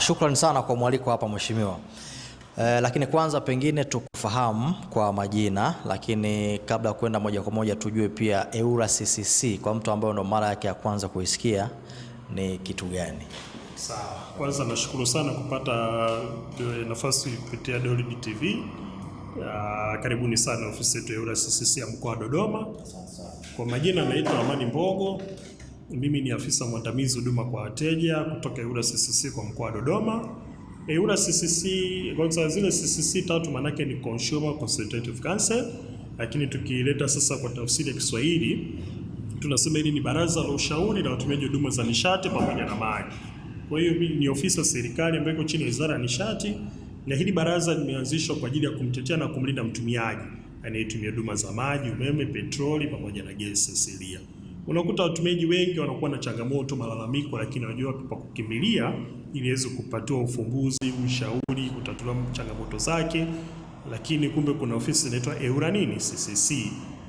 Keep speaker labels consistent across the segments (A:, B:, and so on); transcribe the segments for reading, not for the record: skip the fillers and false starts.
A: Shukrani sana kwa mwaliko hapa mheshimiwa. Lakini kwanza pengine tukufahamu kwa majina, lakini kabla kwenda moja kwa moja tujue pia EWURA CCC kwa mtu ambaye ndo mara yake ya kwanza kuisikia ni kitu gani?
B: Sawa. Kwanza nashukuru sana kupata nafasi kupitia Dolid TV. Karibuni sana ofisi yetu ya EWURA CCC ya mkoa wa Dodoma. Kwa majina naitwa Amani Mbogo. Mimi ni afisa mwandamizi huduma kwa wateja kutoka EWURA CCC kwa mkoa wa Dodoma. EWURA CCC, kwanza zile CCC tatu manake ni Consumer Consultative Council, lakini tukileta sasa kwa tafsiri ya Kiswahili tunasema hili ni baraza la ushauri la watumiaji huduma za nishati pamoja na maji. Kwa hiyo ni ofisi ya serikali ambayo iko chini ya Wizara ya Nishati, na hili baraza limeanzishwa kwa ajili ya kumtetea na kumlinda mtumiaji anayetumia huduma za maji, umeme, petroli pamoja na gesi asilia. Unakuta watumiaji wengi wanakuwa na changamoto, malalamiko, lakini hawajui wapi pa kukimbilia ili aweze kupatiwa ufumbuzi, ushauri, kutatua changamoto zake. Lakini kumbe kuna ofisi inaitwa EWURA CCC,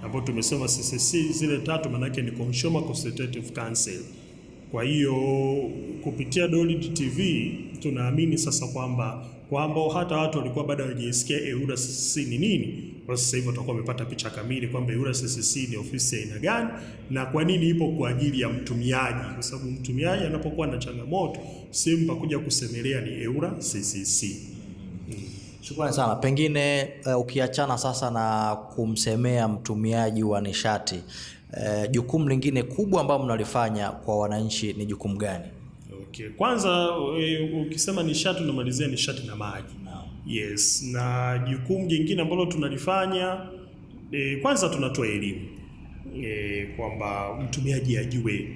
B: ambapo tumesema CCC zile tatu manake ni Consumer Consultative Council. Kwa hiyo kupitia Dolid TV tunaamini sasa kwamba hata watu walikuwa bado hawajisikia EWURA CCC ni nini, kwa sasa hivi watakuwa wamepata picha kamili kwamba EWURA CCC ni ofisi ya aina gani na kwa nini ipo kwa ajili ya mtumiaji, kwa sababu mtumiaji anapokuwa na changamoto sehemu pa kuja kusemelea ni EWURA CCC.
A: Shukrani sana. Pengine ukiachana sasa na kumsemea mtumiaji wa nishati, jukumu lingine kubwa ambalo mnalifanya kwa wananchi ni jukumu gani?
B: Okay. Kwanza ukisema nishati unamalizia nishati na maji. Yes, na jukumu jingine ambalo tunalifanya kwanza tunatoa elimu kwamba mtumiaji ajue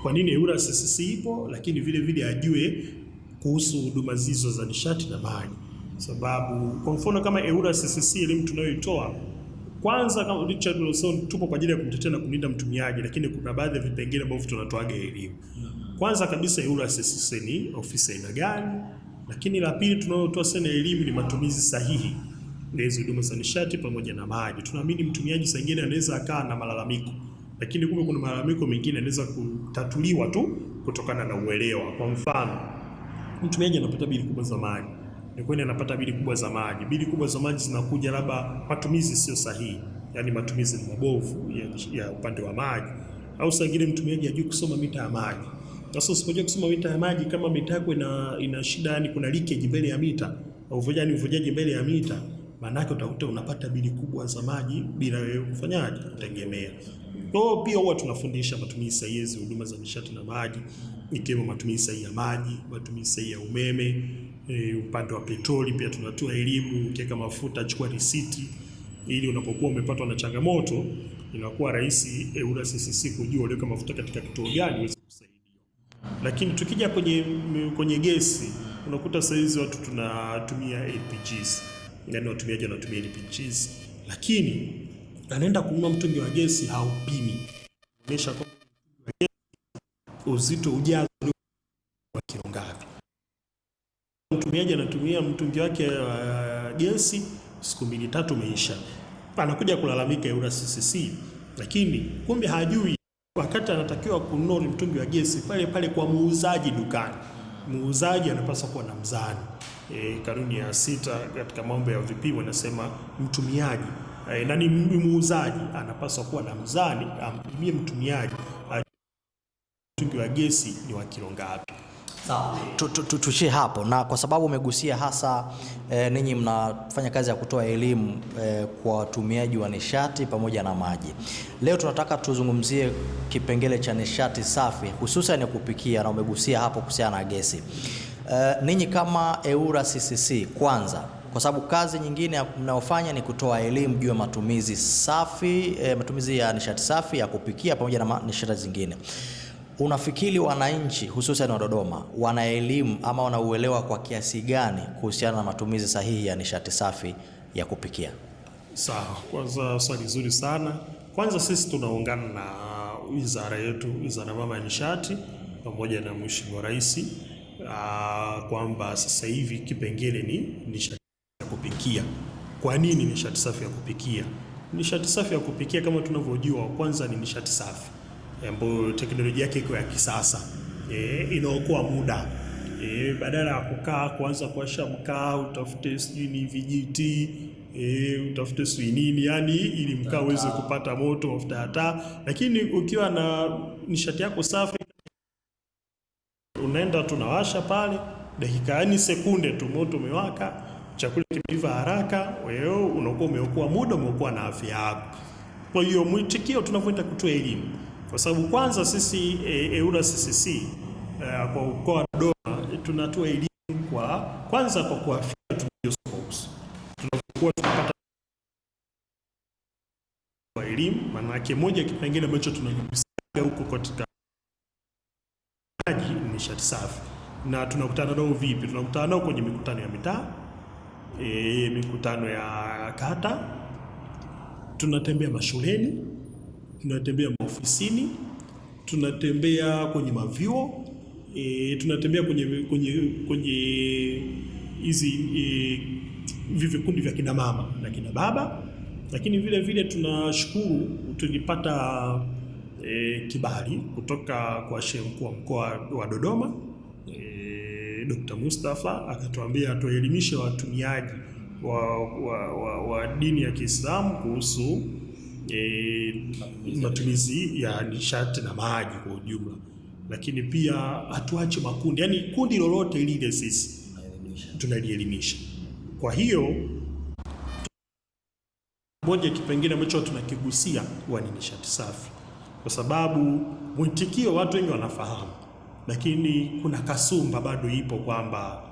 B: kwa nini EWURA CCC ipo, lakini vile vile ajue kuhusu huduma hizo za nishati na maji. Sababu kwa mfano kama EWURA CCC elimu tunayoitoa, kwanza kama Richard Wilson tupo kwa ajili ya kumtetea na kumlinda mtumiaji, lakini kuna baadhi ya vipengele ambavyo tunatoaga elimu. Kwanza kabisa EWURA CCC ni ofisi aina gani, lakini la pili tunayotoa sana elimu ni matumizi sahihi ya huduma za nishati pamoja na maji. Tunaamini mtumiaji saa nyingine anaweza akaa na malalamiko, lakini kumbe kuna malalamiko mengine yanaweza kutatuliwa tu kutokana na uelewa. Kwa mfano, mtumiaji anapata bili kubwa za maji. Ni kweli anapata bili kubwa za maji. Bili kubwa za maji zinakuja labda matumizi sio sahihi, yani matumizi ni mabovu ya upande wa maji. Au saa nyingine mtumiaji hajui kusoma mita ya maji. Sasa usipojua kusoma mita ya maji, kama mita yako ina shida, yani kuna leakage mbele ya mita au uvujaji mbele ya mita, maana yake utakuta unapata bili kubwa za maji bila wewe kufanyaje, kutegemea. Kwa hiyo pia huwa tunafundisha matumizi sahihi ya huduma za nishati na maji, ikiwemo matumizi sahihi ya maji, matumizi sahihi ya umeme. Upande wa petroli pia tunatoa elimu, ukiweka mafuta chukua risiti, ili unapokuwa umepatwa na changamoto inakuwa rahisi EWURA CCC kujua uliweka mafuta katika kituo gani uweze kusaidia. Lakini tukija kwenye gesi, unakuta saizi watu tunatumia LPGs, yani watumiaji wanatumia LPGs, lakini anaenda kununua mtungi wa gesi haupimi, inaonyesha kwamba uzito ujazo wa kilo ngapi. Mtumiaji anatumia mtungi wake wa gesi siku 2-3 umeisha, anakuja kulalamika EWURA CCC, lakini kumbe hajui wakati anatakiwa kununua mtungi wa gesi pale kwa muuzaji dukani. Muuzaji anapaswa kuwa na mzani. Kanuni ya 6 katika mambo ya vipimo inasema mtumiaji nani, muuzaji anapaswa kuwa na mzani, ampimie mtumiaji mtungi wa gesi ni wa kilo ngapi.
A: Sawa. Tushie hapo, na kwa sababu umegusia hasa ninyi mnafanya kazi ya kutoa elimu kwa watumiaji wa nishati pamoja na maji. Leo tunataka tuzungumzie kipengele cha nishati safi hususan ya kupikia, na umegusia hapo kuhusiana na gesi. Ninyi kama EWURA CCC kwanza, kwa sababu kazi nyingine mnayofanya ni kutoa elimu juu ya matumizi safi, matumizi ya nishati safi ya kupikia pamoja na nishati zingine. Unafikiri wananchi hususan wa Dodoma wana elimu ama wanauelewa kwa kiasi gani kuhusiana na matumizi sahihi ya nishati safi ya kupikia?
B: Sawa, kwanza swali zuri sana. Kwanza sisi tunaungana na wizara yetu, Wizara Mama ya Nishati pamoja na Mheshimiwa Rais kwamba sasa hivi kipengele ni nishati ya kupikia. Kwa nini nishati safi ya kupikia? Nishati safi ya kupikia kama tunavyojua, kwanza ni nishati safi ambayo teknolojia yake iko ya kisasa, inaokoa muda. badala ya kukaa kuanza kuwasha mkaa, utafute sijui ni vijiti, utafute sijui nini, yani ili mkaa uweze kupata moto, mafuta ya taa. Lakini ukiwa na nishati yako safi, unaenda tunawasha pale, dakika yani sekunde tu moto umewaka, chakula kimeiva haraka, wewe unakuwa umeokoa muda, umeokoa na afya yako. Kwa hiyo mwitikio tunavyoenda kutoa elimu, kwa sababu kwanza sisi EWURA CCC kwa mkoa wa Dodoma tunatoa elimu kwanza kwa kuwafikia spokes. Tunapokuwa tunapata elimu, maana yake moja kipengele ambacho tunagusia huko katika maji ni nishati safi. Na tunakutana nao vipi? Tunakutana nao kwenye mikutano ya mitaa, mikutano ya kata, tunatembea mashuleni, tunatembea maofisini, tunatembea kwenye mavyuo, tunatembea kwenye hizi vikundi vya kina mama na kina baba. Lakini vile vile tunashukuru tulipata kibali kutoka kwa Sheikh Mkuu wa Mkoa wa Dodoma, Dr. Mustafa, akatuambia tuelimishe watumiaji wa dini ya Kiislamu kuhusu matumizi ya nishati na maji kwa ujumla. Lakini pia hatuache makundi, yani kundi lolote lile sisi tunalielimisha. Kwa hiyo moja kipengele ambacho tunakigusia huwa ni nishati safi, kwa sababu mwitikio watu wengi wanafahamu, lakini kuna kasumba bado ipo kwamba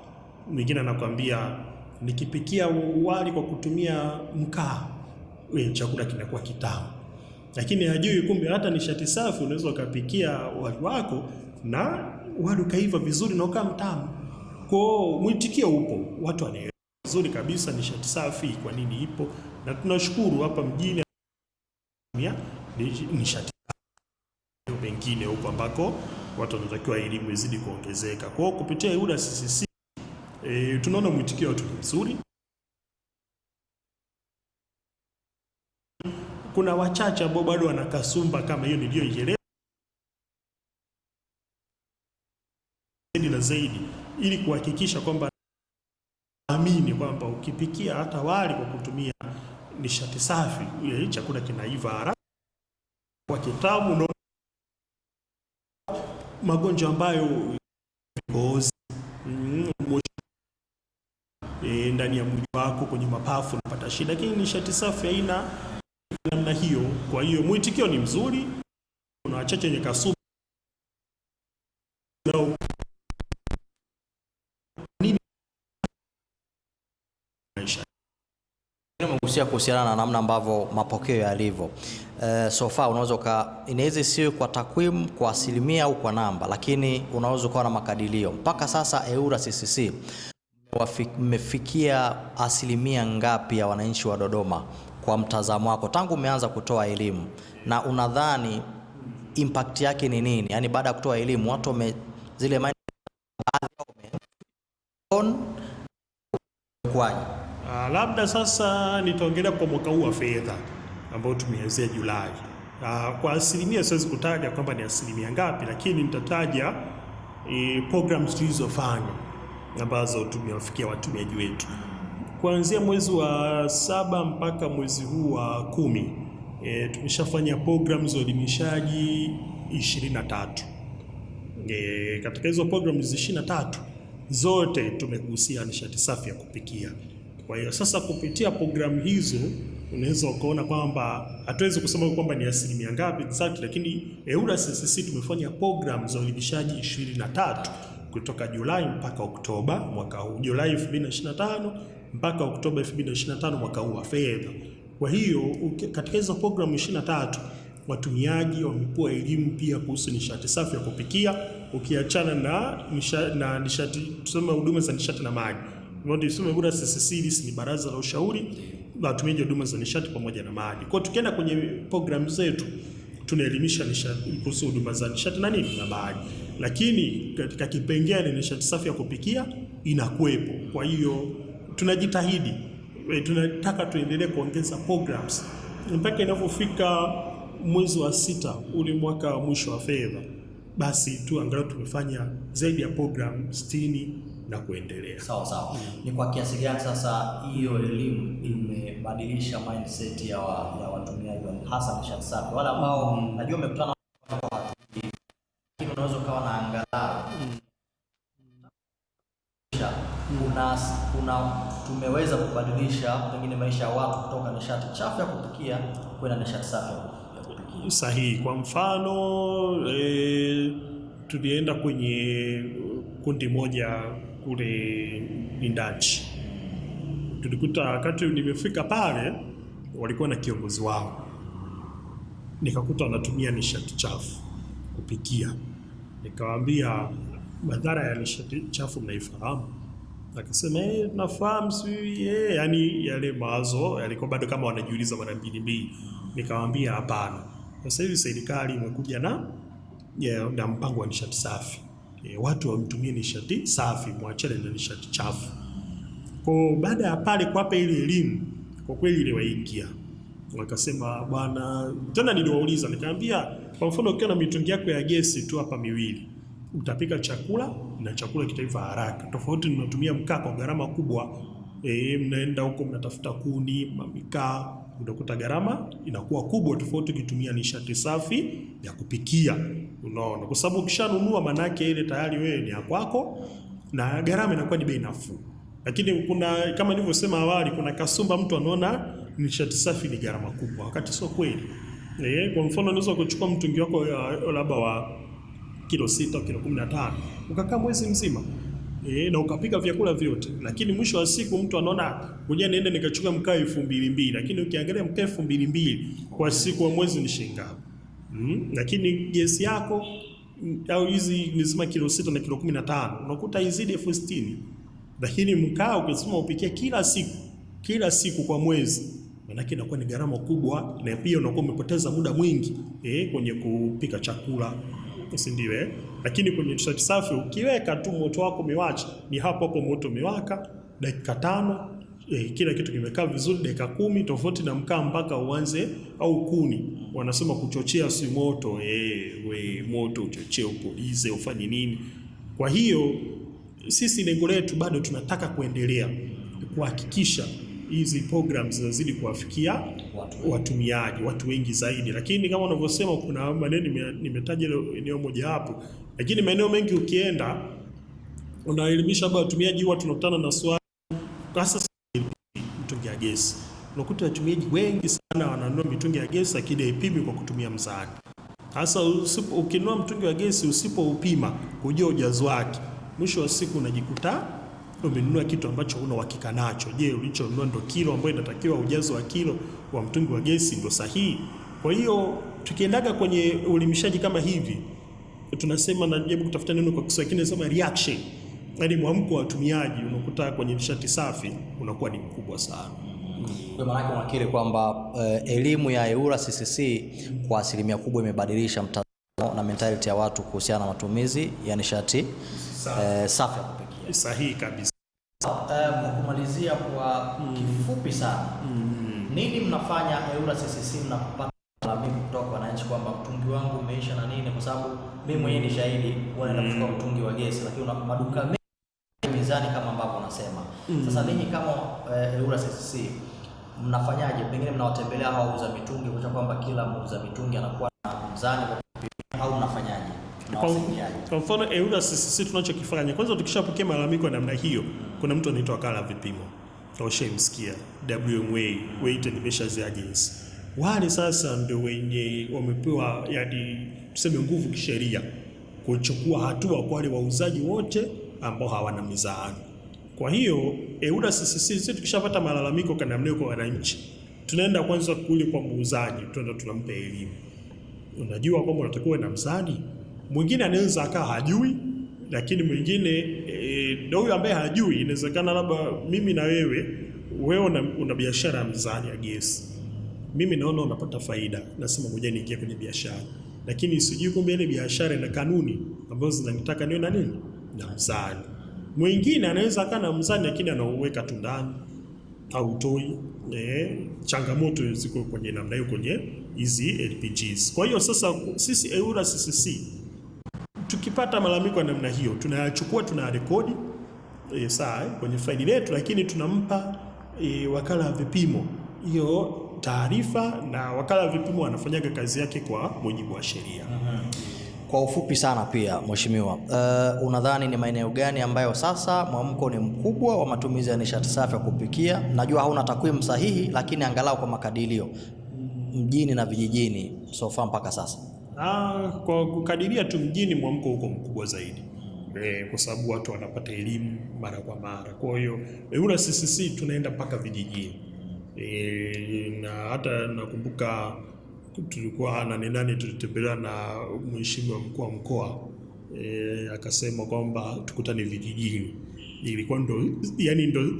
B: mwingine anakuambia nikipikia wali kwa kutumia mkaa chakula kinakuwa kitamu, lakini hajui kumbe hata nishati safi unaweza ukapikia wali wako na wali ukaiva vizuri na ukawa mtamu. Kwa mwitikio upo, watu wanaelewa vizuri kabisa nishati safi kwa nini ipo, na tunashukuru hapa mjini nishati mengine huko ambako watu wanatakiwa elimu izidi kuongezeka. Kwa hiyo kupitia EWURA CCC tunaona mwitikio wetu mzuri. Kuna wachache ambao bado wana kasumba kama hiyo niliyoieleza na zaidi, ili kuhakikisha kwamba amini kwamba ukipikia hata wali kwa kutumia nishati safi, chakula kinaiva haraka kwa kitamu, na magonjwa ambayo ngozi ndani ya mwili wako kwenye mapafu unapata shida, lakini nishati safi haina namna hiyo. Kwa hiyo mwitikio ni mzuri. Kuna wachache wenye kasumba
A: umegusia kuhusiana na namna ambavyo mapokeo yalivyo. So far unaweza inaweza sio kwa takwimu kwa asilimia au kwa namba, lakini unaweza kuwa na makadirio. Mpaka sasa EWURA CCC mmefikia asilimia ngapi ya wananchi wa Dodoma kwa mtazamo wako tangu umeanza kutoa elimu, na unadhani impact yake ni nini? Yaani baada ya kutoa elimu watu zile kwaje?
B: Labda sasa nitaongelea kwa mwaka huu wa fedha ambao tumeanzia Julai. Kwa asilimia siwezi kutaja kwamba ni asilimia ngapi, lakini nitataja programs tulizofanya ambazo tumewafikia watumiaji wetu. Kuanzia mwezi wa 7 mpaka mwezi huu wa 10 tumeshafanya programs za uelimishaji 23. Katika hizo programs 23 zote tumegusia nishati safi ya kupikia. Kwa hiyo sasa kupitia programu hizo unaweza ukaona kwamba hatuwezi kusema kwamba ni asilimia ngapi exactly, lakini EWURA CCC tumefanya programu za uelimishaji 23 kutoka Julai mpaka Oktoba mwaka huu, Julai 2025 mpaka Oktoba 2025 mwaka huu wa fedha. Kwa hiyo katika hizo programu 23 watumiaji wamepewa elimu pia kuhusu nishati safi ya kupikia, ukiachana na nishati tuseme huduma za nishati na maji. Ndio tuseme EWURA CCC ni baraza la ushauri la watumiaji huduma za nishati pamoja na maji. Kwa tukienda kwenye programu zetu tunaelimisha nishati kuhusu huduma za nishati na nini na maji, lakini katika kipengele nishati safi ya kupikia inakuwepo. Kwa hiyo tunajitahidi, tunataka tuendelee kuongeza programs mpaka inapofika mwezi wa 6 ule mwaka wa mwisho wa fedha, basi tu angalau tumefanya zaidi ya program 60 na kuendelea.
A: Sawa sawa. Ni kwa kiasi gani sasa hiyo elimu imebadilisha mindset ya watumiaji hasa nishati safi, wale ambao najua umekutana na watu, lakini unaweza ukawa na angalau kuna tumeweza kubadilisha pengine maisha ya watu kutoka nishati chafu ya kupikia kwenda nishati safi ya kupikia.
B: Sahihi. Kwa mfano tulienda kwenye kundi moja kule Indachi. Tulikuta wakati nimefika pale walikuwa na kiongozi wao, nikakuta wanatumia nishati chafu kupikia. Nikawaambia madhara ya nishati chafu mnaifahamu? Akasema nafahamu, yani yale mawazo yalikuwa bado kama wanajiuliza mara mbili. Nikawaambia hapana, sasa hivi serikali imekuja na mpango wa nishati safi. Watu wamtumie nishati safi, mwachane na nishati chafu. Kwa baada ya pale kuwapa ile elimu, kwa kweli ile waingia wakasema bwana. Tena niliwauliza nikamwambia, kwa mfano ukiwa na mitungi yako ya gesi tu hapa miwili, utapika chakula na chakula kitaiva haraka. Tofauti mnatumia mkaa kwa gharama kubwa, mnaenda huko mnatafuta kuni, mamikaa, unakuta gharama inakuwa kubwa, tofauti ukitumia nishati safi ya kupikia. Unaona, kwa sababu ukishanunua manake ile tayari wewe ni ya kwako na gharama inakuwa ni bei nafuu. Lakini kuna kama nilivyosema awali, kuna kasumba mtu anaona nishati safi ni gharama kubwa, wakati sio kweli. Kwa mfano unaweza kuchukua mtungi wako labda wa kilo 6 kilo 15 ukakaa mwezi mzima na ukapika vyakula vyote, lakini mwisho wa siku mtu anaona ngoja niende nikachukua mkaa 2200, lakini ukiangalia mkaa 2200 kwa siku wa mwezi ni shilingi ngapi? Lakini gesi yako au hizi nisema kilo 6 na kilo 15 unakuta izidi 60,000, lakini mkaa ukisema upikie kila siku kwa mwezi, maana inakuwa ni gharama kubwa, na pia unakuwa umepoteza muda mwingi kwenye kupika chakula, si ndio? Lakini kwenye nishati safi ukiweka tu moto wako umewacha, ni hapo hapo moto umewaka dakika 5, kila kitu kimekaa vizuri dakika 10, tofauti na mkaa mpaka uanze au kuni. Wanasema kuchochea si moto, moto uchochee, upulize, ufanye nini. Kwa hiyo sisi lengo letu bado tunataka kuendelea kuhakikisha hizi programs zinazidi kuwafikia watumiaji, watu wengi zaidi. Lakini kama unavyosema kuna maneno nimetaja eneo moja hapo, lakini maeneo mengi ukienda unaelimisha bado watumiaji, huwa tunakutana na swali hasa mitungi ya gesi. Unakuta watumiaji wengi sana wananunua mitungi ya gesi lakini haipimi kwa kutumia mzani. Hasa ukinunua mtungi wa gesi usipoupima kujua ujazo wake, mwisho wa siku unajikuta umenunua kitu ambacho huna uhakika nacho. Je, ulichonunua ndo kilo ambayo inatakiwa ujazo wa kilo wa mtungi wa gesi ndo sahihi? Kwa hiyo tukiendaga kwenye uelimishaji kama hivi, tunasema najaribu kutafuta neno kwa Kiswahili, nasema reaction, yaani mwamko wa watumiaji unakuta kwenye nishati safi unakuwa ni mkubwa sana.
A: Kwa maana unakiri kwamba elimu ya EWURA CCC kwa asilimia kubwa imebadilisha mtazamo na mentality ya watu kuhusiana na matumizi ya nishati safi ya kupikia.
B: Sahihi kabisa.
A: Kwa kumalizia kwa kifupi sana, nini mnafanya EWURA CCC mnapopata malalamiko kutoka kwa wananchi kwamba mtungi wangu umeisha na nini? Kwa sababu mimi mwenyewe ni shahidi, wanaenda kuchukua mtungi wa gesi, lakini una maduka mengi mizani kama ambavyo unasema. Sasa ninyi kama EWURA CCC mnafanyaje? Pengine mnawatembelea hao wauza mitungi kuacha kwamba kila muuza mitungi anakuwa na mzani au mnafanyaje?
B: Kwa mfano EWURA CCC tunachokifanya, kwanza tukishapokea malalamiko ya namna hiyo, kuna mtu anaitwa wakala vipimo, ushaimsikia, WMA, Weight and Measures Agency. Wale sasa ndio wenye wamepewa yani tuseme nguvu kisheria kuchukua hatua kwa wale wauzaji wote ambao hawana mizani. Kwa hiyo EWURA CCC sisi tukishapata malalamiko kwa namna hiyo kwa wananchi, tunaenda kwanza kule kwa muuzaji, tunampa elimu. Unajua kwamba unatakiwa na mzani. Mwingine anaweza akaa hajui, lakini mwingine ndio huyo ambaye hajui, inawezekana labda mimi na wewe una biashara ya mzani ya gesi. Mimi naona unapata faida, nasema ngoja niingie kwenye biashara. Lakini sijui kumbe ile biashara ina kanuni ambazo zinanitaka niwe na nini? Na mzani. Mwingine anaweza akaa na mzani lakini anauweka tu ndani au toi. Changamoto ziko kwenye namna hiyo kwenye hizi LPGs. Kwa hiyo sasa sisi EWURA CCC tukipata malalamiko ya namna hiyo tunayachukua, tunayarekodi saa kwenye faili letu, lakini tunampa wakala wa vipimo hiyo taarifa, na wakala wa vipimo anafanyaga kazi yake kwa mujibu wa sheria.
A: Kwa ufupi sana pia Mheshimiwa, unadhani ni maeneo gani ambayo sasa mwamko ni mkubwa wa matumizi ya nishati safi ya kupikia? Najua hauna takwimu sahihi, lakini angalau kwa makadirio mjini na vijijini so far mpaka sasa.
B: Kwa kukadiria tu mjini mwamko huko mkubwa zaidi, kwa sababu watu wanapata elimu mara kwa mara. Kwa hiyo EWURA CCC tunaenda mpaka vijijini, na hata nakumbuka tulikuwa nani tulitembelea na mheshimiwa mkuu wa mkoa, akasema kwamba tukutane vijijini. Ilikuwa ndo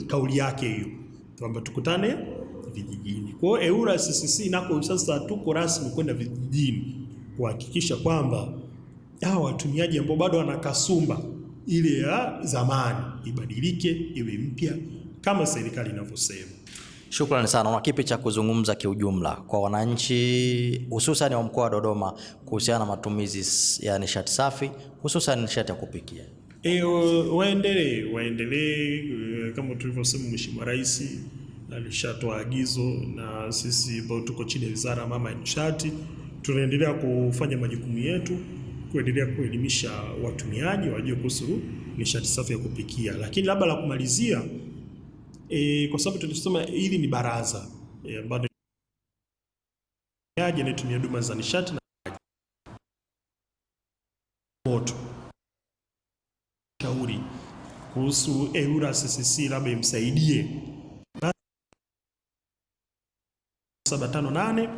B: kauli yake hiyo, kwamba tukutane vijijini. Kwa hiyo EWURA CCC nako sasa tuko rasmi kwenda vijijini kuhakikisha kwamba hao watumiaji ambao bado wana kasumba ile ya zamani ibadilike, iwe mpya kama serikali inavyosema.
A: Shukrani sana. Una kipi cha kuzungumza kiujumla kwa wananchi hususan wa mkoa wa Dodoma kuhusiana na matumizi ya nishati safi hususan nishati ya kupikia?
B: Waendelee kama tulivyosema, Mheshimiwa Rais alishatoa agizo, na sisi ambao tuko chini ya Wizara ya Mama ya Nishati tunaendelea kufanya majukumu yetu, kuendelea kuelimisha watumiaji wajue kuhusu nishati safi ya kupikia. Lakini labda la kumalizia, kwa sababu tunasema hili ni baraza ambalo anatumia huduma za nishati na moto, shauri kuhusu EWURA CCC labda imsaidie 758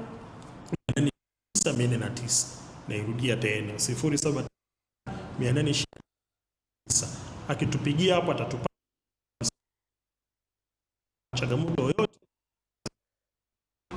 B: 409. Nairudia tena 0789. Akitupigia hapo atatupa changamoto yoyote